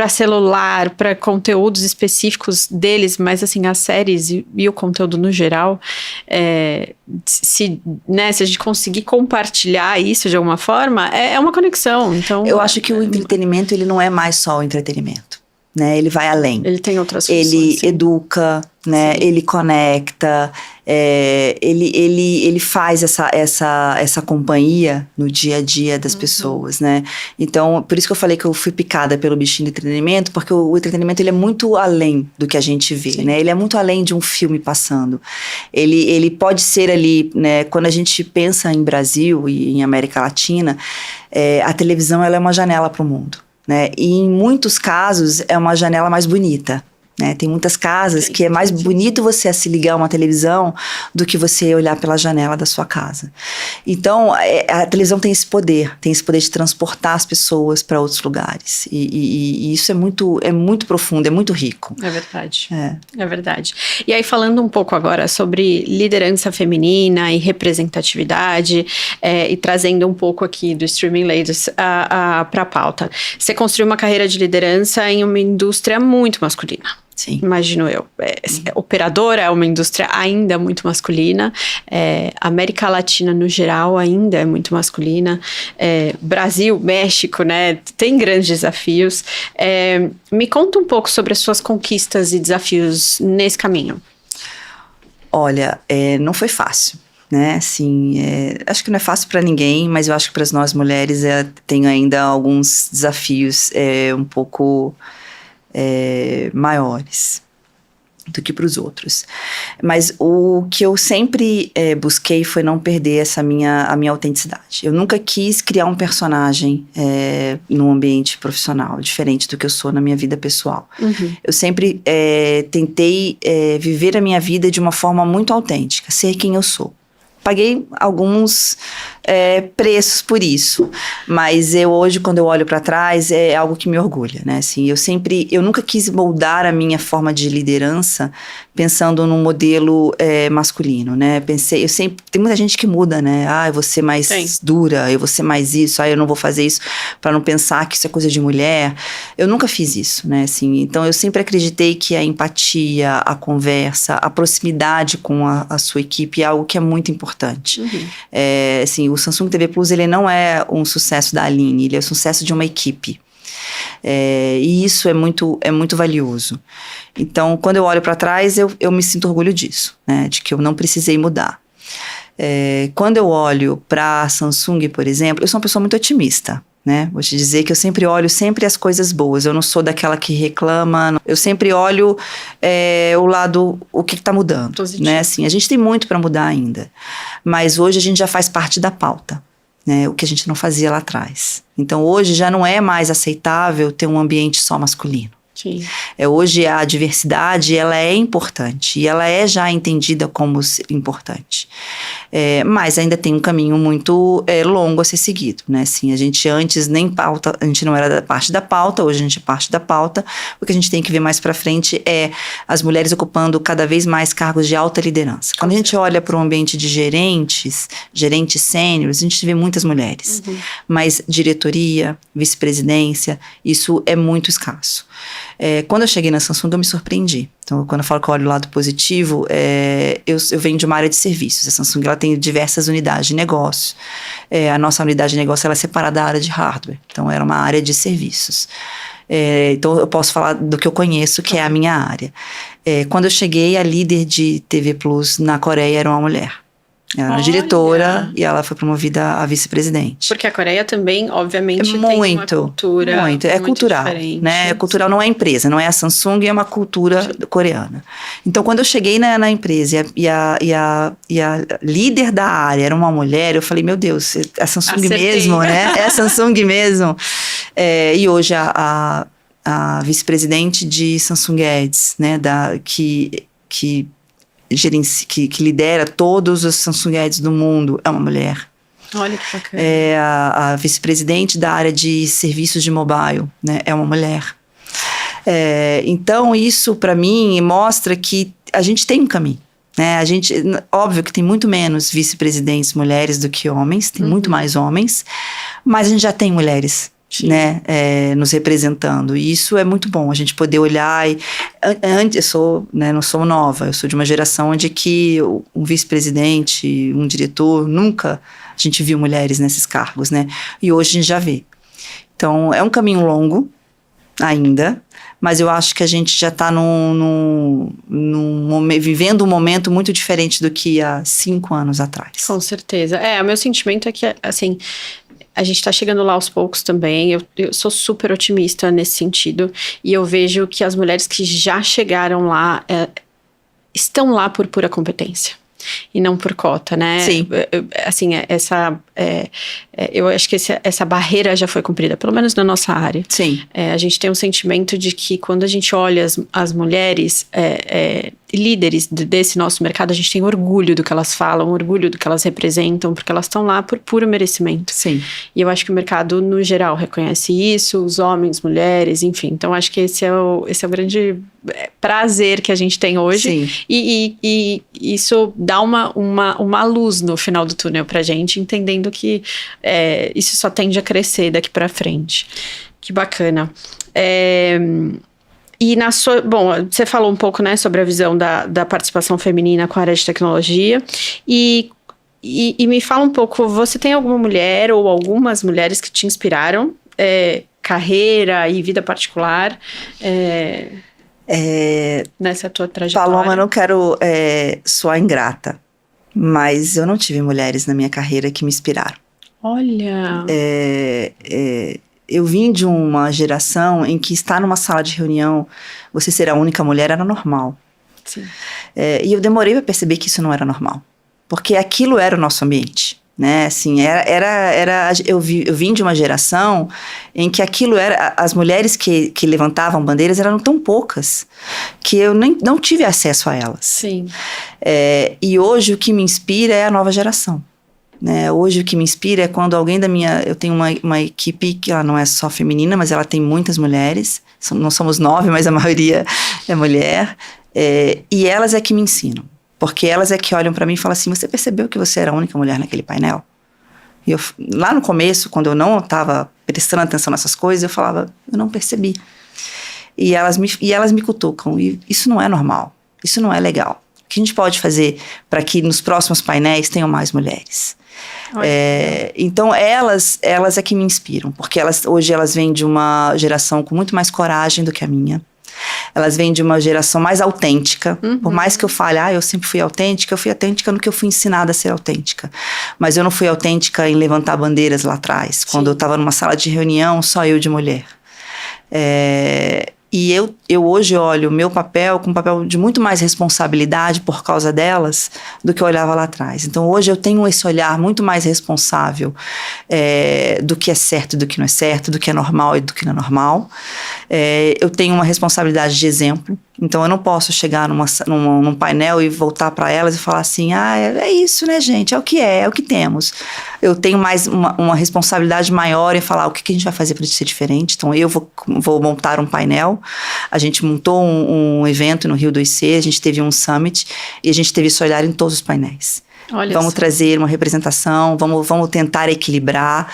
celular, para conteúdos específicos deles, mas assim, as séries e o conteúdo no geral, se a gente conseguir compartilhar isso de alguma forma, é uma conexão. Então, eu acho que o entretenimento, ele não é mais só o entretenimento, né? Ele vai além. Ele tem outras funções. Ele educa, né? Sim. Ele conecta, ele faz essa companhia no dia a dia das pessoas, né? Então, por isso que eu falei que eu fui picada pelo bichinho do entretenimento, porque o entretenimento, ele é muito além do que a gente vê, Sim. né? Ele é muito além de um filme passando. Ele pode ser ali, né? Quando a gente pensa em Brasil e em América Latina, a televisão, ela é uma janela para o mundo, né? E em muitos casos é uma janela mais bonita, né? Tem muitas casas que é mais bonito você se ligar a uma televisão do que você olhar pela janela da sua casa. Então, a televisão tem esse poder de transportar as pessoas para outros lugares. E isso é muito profundo, é muito rico. É verdade. É verdade. E aí, falando um pouco agora sobre liderança feminina e representatividade, e trazendo um pouco aqui do Streaming Ladies para a pauta. Você construiu uma carreira de liderança em uma indústria muito masculina. Sim. Imagino eu. Operadora é uma indústria ainda muito masculina. América Latina, no geral, ainda é muito masculina. Brasil, México, né? Tem grandes desafios. Me conta um pouco sobre as suas conquistas e desafios nesse caminho. Olha, não foi fácil, né? Assim, acho que não é fácil para ninguém, mas eu acho que para nós mulheres tem ainda alguns desafios um pouco maiores do que para os outros. Mas o que eu sempre busquei foi não perder a minha autenticidade. Eu nunca quis criar um personagem num ambiente profissional, diferente do que eu sou na minha vida pessoal. Uhum. Eu sempre tentei viver a minha vida de uma forma muito autêntica, ser quem eu sou. Paguei alguns preços por isso, mas hoje, quando eu olho para trás, é algo que me orgulha, né? Assim, eu nunca quis moldar a minha forma de liderança pensando num modelo masculino, né? Tem muita gente que muda, né? Eu vou ser mais dura, eu vou ser mais isso, eu não vou fazer isso para não pensar que isso é coisa de mulher. Eu nunca fiz isso, né? Assim, então, eu sempre acreditei que a empatia, a conversa, a proximidade com a sua equipe é algo que é muito importante. Uhum. Assim, o Samsung TV Plus, ele não é um sucesso da Aline, ele é o sucesso de uma equipe. E isso é muito valioso. Então, quando eu olho para trás, eu me sinto orgulho disso, né? De que eu não precisei mudar. Quando eu olho para a Samsung, por exemplo, eu sou uma pessoa muito otimista, né? Vou te dizer que eu sempre olho as coisas boas. Eu não sou daquela que reclama. Eu sempre olho o que está mudando. Positivo. Né? Assim, a gente tem muito para mudar ainda. Mas hoje a gente já faz parte da pauta, né? O que a gente não fazia lá atrás. Então hoje já não é mais aceitável ter um ambiente só masculino. Sim. Hoje a diversidade, ela é importante e ela é já entendida como importante. Mas ainda tem um caminho muito longo a ser seguido, né? Assim, a gente antes nem pauta, a gente não era parte da pauta, hoje a gente é parte da pauta. O que a gente tem que ver mais para frente é as mulheres ocupando cada vez mais cargos de alta liderança. Quando a gente olha para um ambiente de gerentes sêniores, a gente vê muitas mulheres. Uhum. Mas diretoria, vice-presidência, isso é muito escasso. Quando eu cheguei na Samsung, eu me surpreendi. Então, quando eu falo que eu olho o lado positivo, eu venho de uma área de serviços. A Samsung, ela tem diversas unidades de negócio. A nossa unidade de negócio, ela é separada da área de hardware. Então, era uma área de serviços. Então, eu posso falar do que eu conheço, que é a minha área. Quando eu cheguei, a líder de TV Plus na Coreia era uma mulher. Ela era Olha! diretora e ela foi promovida a vice-presidente. Porque a Coreia também, obviamente, tem uma cultura muito. É cultural, diferente. né? É cultural, não é empresa, não é a Samsung, é uma cultura coreana. Então, quando eu cheguei na empresa e a líder da área era uma mulher, eu falei, meu Deus, é a Samsung Acertei. mesmo, né? É a Samsung mesmo. E hoje a vice-presidente de Samsung Ads, né? Que lidera todos os Samsung Ads do mundo, é uma mulher. Olha que bacana. A vice-presidente da área de serviços de mobile, né, é uma mulher. Então, isso para mim mostra que a gente tem um caminho. Né? Óbvio que tem muito menos vice-presidentes mulheres do que homens, tem muito mais homens, mas a gente já tem mulheres. Né, nos representando, e isso é muito bom, a gente poder olhar eu sou, né, não sou nova, eu sou de uma geração onde que um vice-presidente, um diretor, nunca a gente viu mulheres nesses cargos, né, e hoje a gente já vê. Então é um caminho longo ainda, mas eu acho que a gente já está vivendo um momento muito diferente do que há 5 anos atrás. Com certeza. O meu sentimento é que, assim, a gente tá chegando lá aos poucos também. Eu sou super otimista nesse sentido. E eu vejo que as mulheres que já chegaram lá estão lá por pura competência. E não por cota, né? Sim. Assim, eu acho que essa barreira já foi cumprida, pelo menos na nossa área. Sim. A gente tem um sentimento de que quando a gente olha as mulheres líderes desse nosso mercado, a gente tem orgulho do que elas falam, orgulho do que elas representam, porque elas estão lá por puro merecimento. Sim. E eu acho que o mercado, no geral, reconhece isso, os homens, mulheres, enfim. Então, acho que esse é o grande prazer que a gente tem hoje. Sim. E isso dá uma luz no final do túnel pra gente, entendendo que isso só tende a crescer daqui pra frente. Que bacana. E bom, você falou um pouco, né, sobre a visão da participação feminina com a área de tecnologia. E me fala um pouco, você tem alguma mulher ou algumas mulheres que te inspiraram, carreira e vida particular, nessa tua trajetória? Paloma, eu não quero soar ingrata, mas eu não tive mulheres na minha carreira que me inspiraram. Olha! Eu vim de uma geração em que estar numa sala de reunião, você ser a única mulher era normal. Sim. E eu demorei para perceber que isso não era normal. Porque aquilo era o nosso ambiente. Né? Assim, eu vim de uma geração em que aquilo era... As mulheres que levantavam bandeiras eram tão poucas que eu não tive acesso a elas. Sim. E hoje o que me inspira é a nova geração. Né? Hoje o que me inspira é quando alguém eu tenho uma equipe que ela não é só feminina, mas ela tem muitas mulheres, não somos 9, mas a maioria é mulher, e elas é que me ensinam, porque elas é que olham para mim e falam assim, você percebeu que você era a única mulher naquele painel? E lá no começo, quando eu não estava prestando atenção nessas coisas, eu falava, eu não percebi. E elas me cutucam, e isso não é normal, isso não é legal. O que a gente pode fazer para que nos próximos painéis tenham mais mulheres? Então elas é que me inspiram, porque hoje elas vêm de uma geração com muito mais coragem do que a minha. Elas vêm de uma geração mais autêntica. Uhum. Por mais que eu fale, eu sempre fui autêntica, eu fui autêntica no que eu fui ensinada a ser autêntica. Mas eu não fui autêntica em levantar bandeiras lá atrás, quando eu estava numa sala de reunião, só eu de mulher. E eu hoje olho o meu papel com um papel de muito mais responsabilidade por causa delas do que eu olhava lá atrás. Então hoje eu tenho esse olhar muito mais responsável do que é certo e do que não é certo, do que é normal e do que não é normal. Eu tenho uma responsabilidade de exemplo. Então eu não posso chegar num painel e voltar para elas e falar assim, é isso, né, gente, é o que temos. Eu tenho mais uma responsabilidade maior em falar o que a gente vai fazer para ser diferente. Então eu vou montar um painel. A gente montou um evento no Rio 2C, a gente teve um summit e a gente teve esse olhar em todos os painéis. Vamos trazer uma representação, vamos tentar equilibrar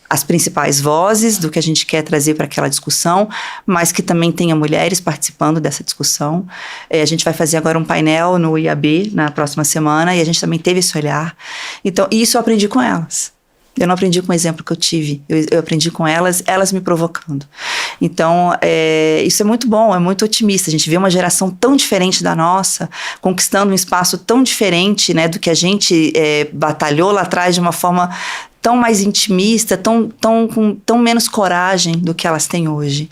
as principais vozes do que a gente quer trazer para aquela discussão, mas que também tenha mulheres participando dessa discussão. A gente vai fazer agora um painel no IAB na próxima semana e a gente também teve esse olhar. Então, isso eu aprendi com elas. Eu não aprendi com o exemplo que eu tive, eu aprendi com elas me provocando. Então, isso é muito bom, é muito otimista. A gente vê uma geração tão diferente da nossa, conquistando um espaço tão diferente, né, do que a gente batalhou lá atrás, de uma forma tão mais intimista, com tão menos coragem do que elas têm hoje.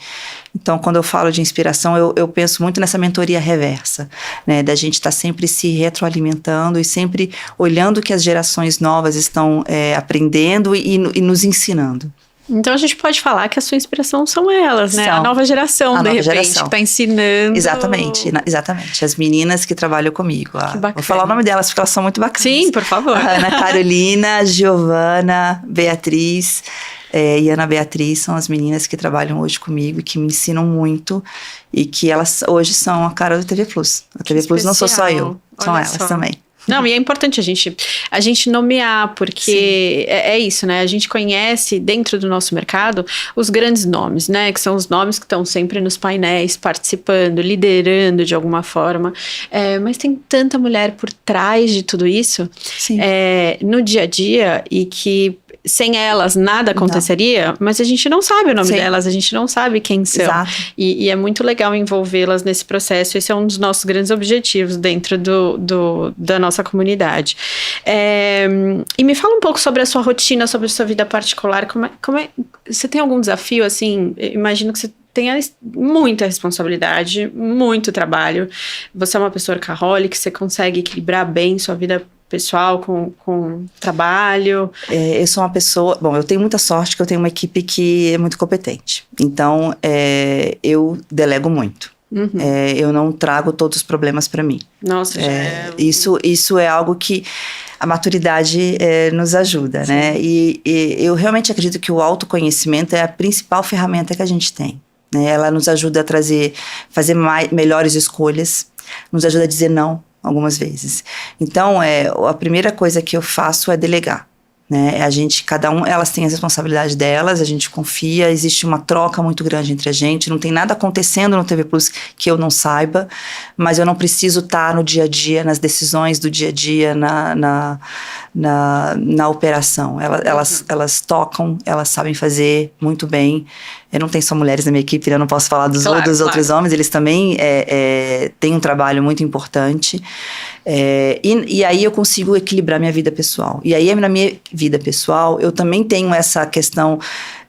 Então, quando eu falo de inspiração, eu penso muito nessa mentoria reversa, né, da gente estar sempre se retroalimentando e sempre olhando o que as gerações novas estão aprendendo e nos ensinando. Então a gente pode falar que a sua inspiração são elas, né? A nova geração, de repente, que está ensinando. Exatamente. As meninas que trabalham comigo. Que bacana. Vou falar o nome delas, porque elas são muito bacanas. Sim, por favor. A Ana Carolina, Giovana, Beatriz e Ana Beatriz são as meninas que trabalham hoje comigo e que me ensinam muito. E que elas hoje são a cara do TV Plus. A TV Plus não sou só eu, são elas também. Não, e é importante a gente nomear, porque é isso, né? A gente conhece dentro do nosso mercado os grandes nomes, né? Que são os nomes que estão sempre nos painéis, participando, liderando de alguma forma. Mas tem tanta mulher por trás de tudo isso, no dia a dia, e que sem elas nada aconteceria, mas a gente não sabe o nome delas, a gente não sabe quem são. Exato. E é muito legal envolvê-las nesse processo. Esse é um dos nossos grandes objetivos dentro da nossa comunidade. E me fala um pouco sobre a sua rotina, sobre a sua vida particular. Você tem algum desafio, assim? Imagino que você tenha muita responsabilidade, muito trabalho. Você é uma pessoa workaholic, você consegue equilibrar bem sua vida pessoal com trabalho? Eu sou uma pessoa... Bom, eu tenho muita sorte que eu tenho uma equipe que é muito competente. Então, eu delego muito. Uhum. Eu não trago todos os problemas para mim. Nossa, Isso é algo que a maturidade nos ajuda, né? E eu realmente acredito que o autoconhecimento é a principal ferramenta que a gente tem. Né? Ela nos ajuda a fazer melhores escolhas, nos ajuda a dizer não algumas vezes. Então, a primeira coisa que eu faço é delegar. Né? Elas têm as responsabilidades delas, a gente confia, existe uma troca muito grande entre a gente, não tem nada acontecendo no TV Plus que eu não saiba, mas eu não preciso estar no dia a dia, nas decisões do dia a dia, na operação. Elas tocam, elas sabem fazer muito bem. Eu não tenho só mulheres na minha equipe, eu não posso falar dos outros homens, eles também têm um trabalho muito importante. E aí eu consigo equilibrar minha vida pessoal. E aí na minha vida pessoal, eu também tenho essa questão,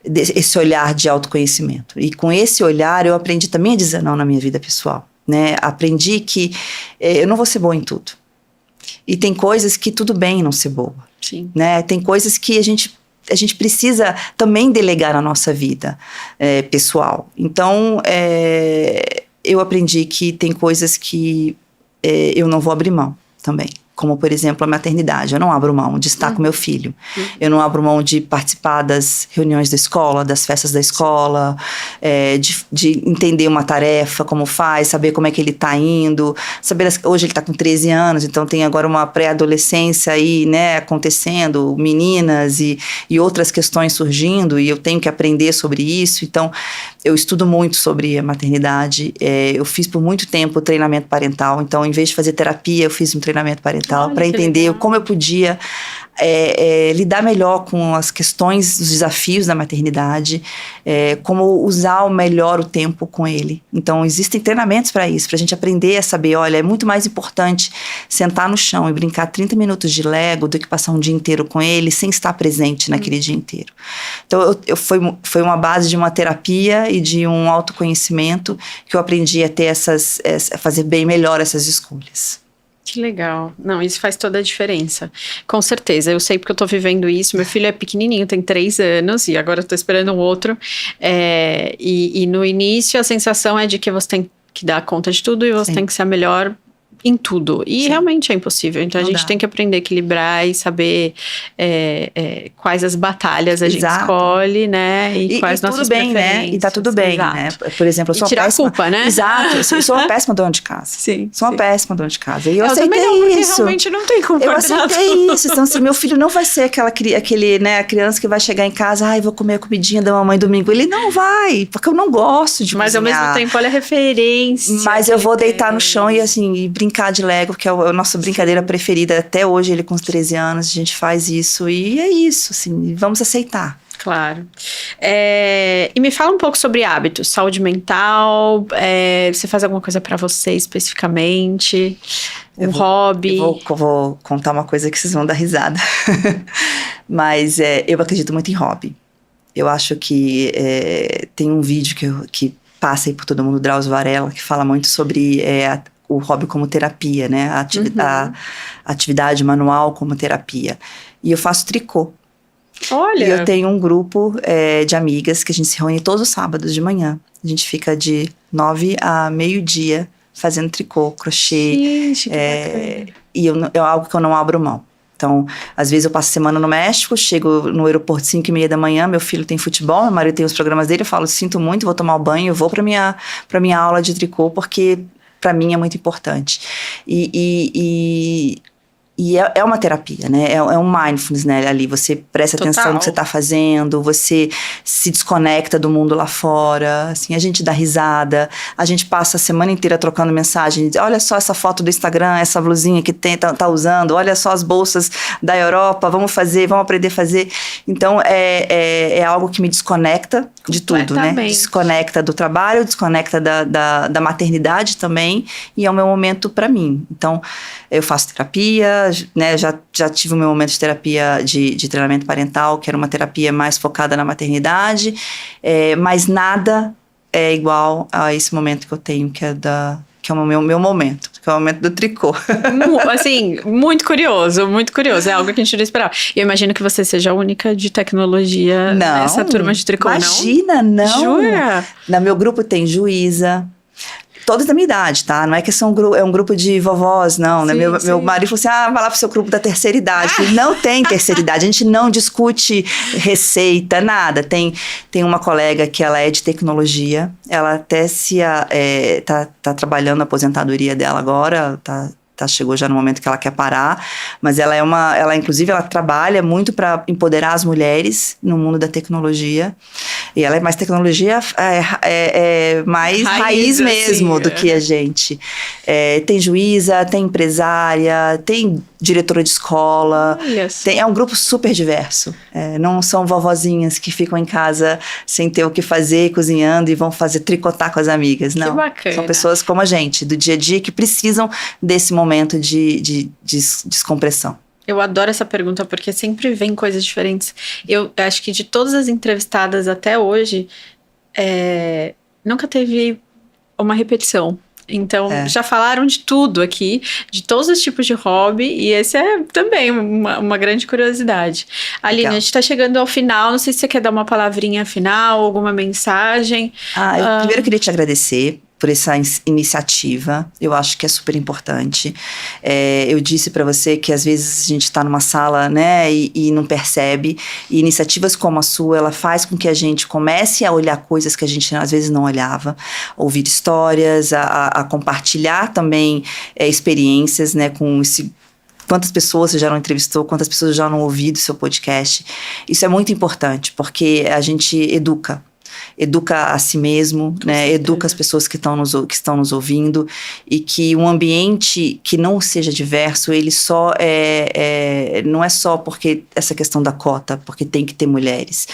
esse olhar de autoconhecimento. E com esse olhar, eu aprendi também a dizer não na minha vida pessoal. Né? Aprendi que eu não vou ser boa em tudo. E tem coisas que tudo bem não ser boa. Sim. Né? Tem coisas que a gente precisa também delegar na nossa vida pessoal. Então, eu aprendi que tem coisas que eu não vou abrir mão também. Como, por exemplo, a maternidade. Eu não abro mão de estar com meu filho. Eu não abro mão de participar das reuniões da escola, das festas da escola, de entender uma tarefa, como faz, saber como é que ele está indo. Hoje ele está com 13 anos, então tem agora uma pré-adolescência aí, né, acontecendo, meninas e outras questões surgindo, e eu tenho que aprender sobre isso. Então, eu estudo muito sobre a maternidade. Eu fiz por muito tempo treinamento parental. Então, em vez de fazer terapia, eu fiz um treinamento parental para entender como eu podia lidar melhor com as questões, os desafios da maternidade, como usar melhor o tempo com ele. Então, existem treinamentos para isso, para a gente aprender a saber, olha, é muito mais importante sentar no chão e brincar 30 minutos de Lego do que passar um dia inteiro com ele sem estar presente naquele dia inteiro. Então, foi uma base de uma terapia e de um autoconhecimento que eu aprendi a ter a fazer bem melhor essas escolhas. Que legal. Não, isso faz toda a diferença. Com certeza, eu sei porque eu tô vivendo isso. Meu filho é pequenininho, tem 3 anos e agora eu tô esperando um outro. E no início a sensação é de que você tem que dar conta de tudo e você tem que ser a melhor em tudo. E realmente é impossível. Então a gente tem que aprender a equilibrar e saber quais as batalhas a gente escolhe, né? E quais nossas preferências. Né? E tá tudo bem, né? Por exemplo, eu sou tirar a culpa, né? Exato. Eu sou uma péssima dona de casa. Sou uma péssima dona de casa. E eu aceitei também não, isso. Realmente não tem culpa. Eu aceitei isso. Então, assim, meu filho não vai ser a criança que vai chegar em casa, vou comer a comidinha da mamãe domingo. Ele não vai, porque eu não gosto de cozinhar. Mas ao mesmo tempo, olha a referência. Mas eu vou deitar no chão e, assim, brincar brincar de Lego, que é a nossa brincadeira preferida. Até hoje, ele com os 13 anos, a gente faz isso. E é isso, assim, vamos aceitar. Claro. E me fala um pouco sobre hábitos, saúde mental, você faz alguma coisa para você especificamente? Hobby? Eu vou contar uma coisa que vocês vão dar risada. Mas eu acredito muito em hobby. Eu acho que tem um vídeo que passa aí por todo mundo, Drauzio Varela, que fala muito sobre o hobby como terapia, né? A atividade manual como terapia. E eu faço tricô. Olha! E eu tenho um grupo de amigas que a gente se reúne todos os sábados de manhã. A gente fica de 9 a meio-dia fazendo tricô, crochê. Gente, que bacana. E é algo que eu não abro mão. Então, às vezes eu passo a semana no México, chego no aeroporto 5:30 da manhã, meu filho tem futebol, meu marido tem os programas dele, eu falo, sinto muito, vou tomar o banho, eu vou pra minha aula de tricô, porque pra mim é muito importante. E é uma terapia, né? É um mindfulness, né? Ali você presta atenção no que você está fazendo, você se desconecta do mundo lá fora, assim, a gente dá risada, a gente passa a semana inteira trocando mensagem, olha só essa foto do Instagram, essa blusinha que tá usando, olha só as bolsas da Europa, vamos aprender a fazer. Então, é algo que me desconecta de tudo, né? Desconecta do trabalho, desconecta da maternidade também, e é o meu momento para mim. Então, eu faço terapia, né, já tive o meu momento de terapia de treinamento parental, que era uma terapia mais focada na maternidade, mas nada é igual a esse momento que eu tenho, que é o meu momento, que é o momento do tricô. Assim, muito curioso, muito curioso. É algo que a gente não esperava. E eu imagino que você seja a única de tecnologia nessa turma de tricô, imagina, não? Jura? No meu grupo tem juíza, todas da minha idade, tá? Não é que é um grupo de vovós, não, né? Meu marido falou assim, vai lá pro seu grupo da terceira idade. Não tem terceira idade, a gente não discute receita, nada. Tem uma colega que ela é de tecnologia, ela até tá trabalhando a aposentadoria dela agora, chegou já no momento que ela quer parar, mas inclusive ela trabalha muito para empoderar as mulheres no mundo da tecnologia, e ela é mais tecnologia, mais raiz mesmo, assim, do que a gente. Tem juíza, tem empresária, tem diretora de escola, é um grupo super diverso, não são vovozinhas que ficam em casa sem ter o que fazer, cozinhando e vão tricotar com as amigas, não. Que bacana. São pessoas como a gente, do dia a dia, que precisam desse momento de descompressão. Eu adoro essa pergunta, porque sempre vem coisas diferentes. Eu acho que de todas as entrevistadas até hoje, nunca teve uma repetição. Então, já falaram de tudo aqui, de todos os tipos de hobby, e esse é também uma grande curiosidade. Aline, a gente está chegando ao final, não sei se você quer dar uma palavrinha final, alguma mensagem. Eu primeiro queria te agradecer por essa iniciativa, eu acho que é super importante. Eu disse para você que às vezes a gente está numa sala, né, e não percebe, e iniciativas como a sua, ela faz com que a gente comece a olhar coisas que a gente às vezes não olhava, ouvir histórias, a compartilhar também experiências, né, com quantas pessoas você já não entrevistou, quantas pessoas já não ouviram do seu podcast. Isso é muito importante, porque a gente educa a si mesmo, né? Educa as pessoas que estão nos ouvindo, e que um ambiente que não seja diverso, ele só não é só porque essa questão da cota, porque tem que ter mulheres.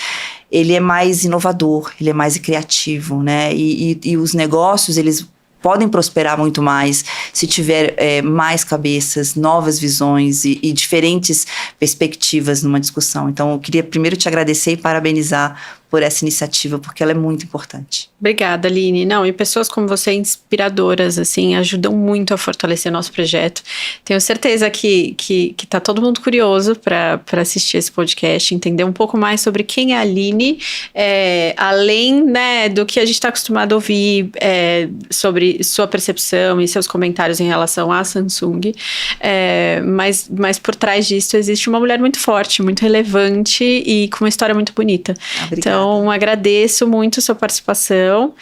Ele é mais inovador, ele é mais criativo, né? E os negócios, eles podem prosperar muito mais se tiver mais cabeças, novas visões e diferentes perspectivas numa discussão. Então, eu queria primeiro te agradecer e parabenizar por essa iniciativa, porque ela é muito importante. Obrigada, Aline. Não, e pessoas como você, inspiradoras, assim, ajudam muito a fortalecer nosso projeto. Tenho certeza que tá todo mundo curioso para assistir esse podcast, entender um pouco mais sobre quem é a Aline, além, né, do que a gente está acostumado a ouvir sobre sua percepção e seus comentários em relação à Samsung, mas por trás disso existe uma mulher muito forte, muito relevante e com uma história muito bonita. Obrigada. Então, agradeço muito a sua participação,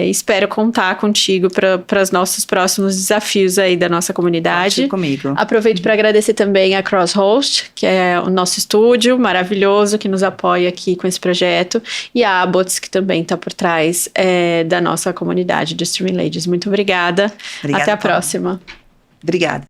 espero contar contigo para os nossos próximos desafios aí da nossa comunidade. Conte comigo. Aproveito para agradecer também a Crosshost, que é o nosso estúdio maravilhoso, que nos apoia aqui com esse projeto, e a Abots, que também está por trás da nossa comunidade do Streaming Ladies. Muito obrigada. Até a próxima. Obrigada.